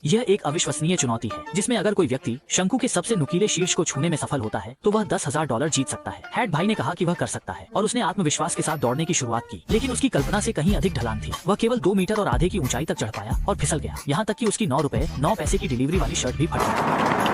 यह एक अविश्वसनीय चुनौती है जिसमें अगर कोई व्यक्ति शंकु के सबसे नुकीले शीर्ष को छूने में सफल होता है तो वह $10,000 जीत सकता है। हैट भाई ने कहा कि वह कर सकता है और उसने आत्मविश्वास के साथ दौड़ने की शुरुआत की, लेकिन उसकी कल्पना से कहीं अधिक ढलान थी। वह केवल 2 मीटर और आधे की ऊंचाई तक चढ़ पाया और फिसल गया, यहाँ तक कि उसकी ₹9.09 की डिलीवरी वाली शर्ट भी फट गई।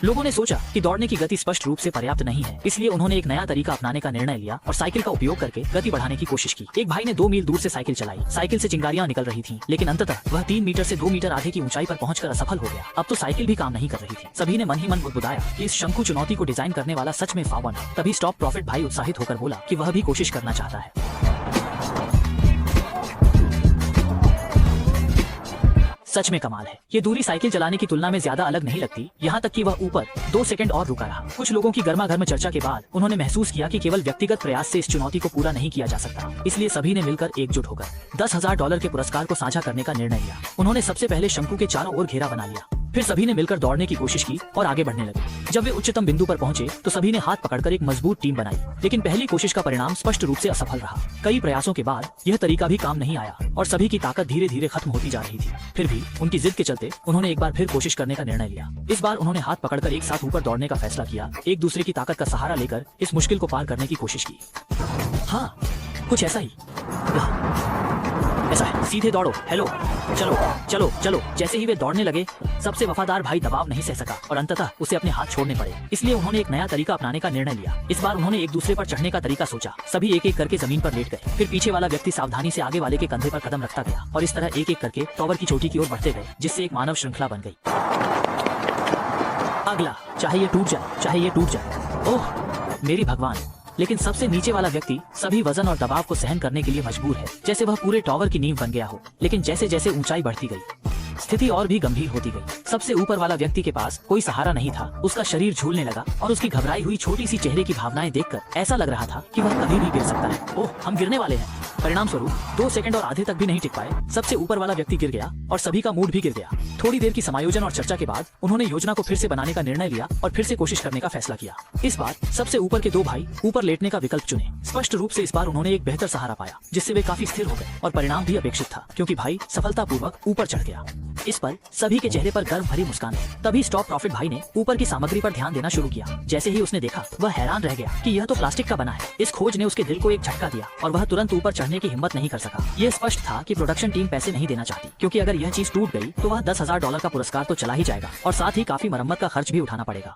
लोगों ने सोचा कि दौड़ने की गति स्पष्ट रूप से पर्याप्त नहीं है, इसलिए उन्होंने एक नया तरीका अपनाने का निर्णय लिया और साइकिल का उपयोग करके गति बढ़ाने की कोशिश की। एक भाई ने 2 मील दूर से साइकिल चलाई। साइकिल से चिंगारियां निकल रही थीं, लेकिन अंततः वह 3 मीटर से 2 मीटर आधे की ऊंचाई पर पहुंचकर असफल हो गया। अब तो साइकिल भी काम नहीं कर रही थी। सभी ने मन ही मन बुदबुदाया कि इस शंकु चुनौती को डिजाइन करने वाला सच में फावन है। तभी स्टॉप प्रॉफिट भाई उत्साहित होकर बोला कि वह भी कोशिश करना चाहता है। सच में कमाल है। ये दूरी साइकिल चलाने की तुलना में ज्यादा अलग नहीं लगती, यहाँ तक कि वह ऊपर 2 सेकंड और रुका रहा। कुछ लोगों की गर्मागर्म चर्चा के बाद उन्होंने महसूस किया कि केवल व्यक्तिगत प्रयास से इस चुनौती को पूरा नहीं किया जा सकता, इसलिए सभी ने मिलकर एकजुट होकर $10,000 के पुरस्कार को साझा करने का निर्णय लिया। उन्होंने सबसे पहले शंकु के चारों ओर घेरा बना लिया, फिर सभी ने मिलकर दौड़ने की कोशिश की और आगे बढ़ने लगे। जब वे उच्चतम बिंदु पर पहुंचे तो सभी ने हाथ पकड़कर एक मजबूत टीम बनाई, लेकिन पहली कोशिश का परिणाम स्पष्ट रूप से असफल रहा। कई प्रयासों के बाद यह तरीका भी काम नहीं आया और सभी की ताकत धीरे धीरे खत्म होती जा रही थी। फिर भी उनकी जिद के चलते उन्होंने एक बार फिर कोशिश करने का निर्णय लिया। इस बार उन्होंने हाथ पकड़कर एक साथ ऊपर दौड़ने का फैसला किया, एक दूसरे की ताकत का सहारा लेकर इस मुश्किल को पार करने की कोशिश की। हाँ, कुछ ऐसा ही ऐसा है। सीधे दौड़ो, हेलो, चलो चलो चलो। जैसे ही वे दौड़ने लगे, सबसे वफादार भाई दबाव नहीं सह सका और अंततः उसे अपने हाथ छोड़ने पड़े। इसलिए उन्होंने एक नया तरीका अपनाने का निर्णय लिया। इस बार उन्होंने एक दूसरे पर चढ़ने का तरीका सोचा। सभी एक एक करके जमीन पर लेट गए। फिर पीछे वाला व्यक्ति सावधानी से आगे वाले के कंधे पर कदम रखता गया और इस तरह एक एक करके टॉवर की चोटी की ओर बढ़ते गए, जिससे एक मानव श्रृंखला बन गई। अगला, चाहे ये टूट जाए, चाहे ये टूट जाए। ओह मेरी भगवान! लेकिन सबसे नीचे वाला व्यक्ति सभी वजन और दबाव को सहन करने के लिए मजबूर है, जैसे वह पूरे टॉवर की नींव बन गया हो। लेकिन जैसे जैसे ऊंचाई बढ़ती गई, स्थिति और भी गंभीर होती गई। सबसे ऊपर वाला व्यक्ति के पास कोई सहारा नहीं था। उसका शरीर झूलने लगा और उसकी घबराई हुई छोटी सी चेहरे की भावनाएं देखकर ऐसा लग रहा था कि वह कभी भी गिर सकता है। ओह, हम गिरने वाले हैं। परिणाम स्वरूप 2 सेकंड और आधे तक भी नहीं टिक पाए। सबसे ऊपर वाला व्यक्ति गिर गया और सभी का मूड भी गिर गया। थोड़ी देर की समायोजन और चर्चा के बाद उन्होंने योजना को फिर से बनाने का निर्णय लिया और फिर से कोशिश करने का फैसला किया। इस बार सबसे ऊपर के 2 भाई ऊपर लेटने का विकल्प चुने। स्पष्ट रूप से इस बार उन्होंने एक बेहतर सहारा पाया, जिससे वे काफी स्थिर हो गए और परिणाम भी अपेक्षित था, क्योंकि भाई सफलतापूर्वक ऊपर चढ़ गया। इस पर सभी के चेहरे पर गर्व भरी मुस्कान थी। तभी स्टॉप प्रॉफिट भाई ने ऊपर की सामग्री पर ध्यान देना शुरू किया। जैसे ही उसने देखा, वह हैरान रह गया कि यह तो प्लास्टिक का बना है। इस खोज ने उसके दिल को एक झटका दिया और वह तुरंत ऊपर चढ़ने की हिम्मत नहीं कर सका। यह स्पष्ट था कि प्रोडक्शन टीम पैसे नहीं देना चाहती, क्योंकि अगर यह चीज टूट गई तो वह $10,000 का पुरस्कार तो चला ही जाएगा और साथ ही काफी मरम्मत का खर्च भी उठाना पड़ेगा।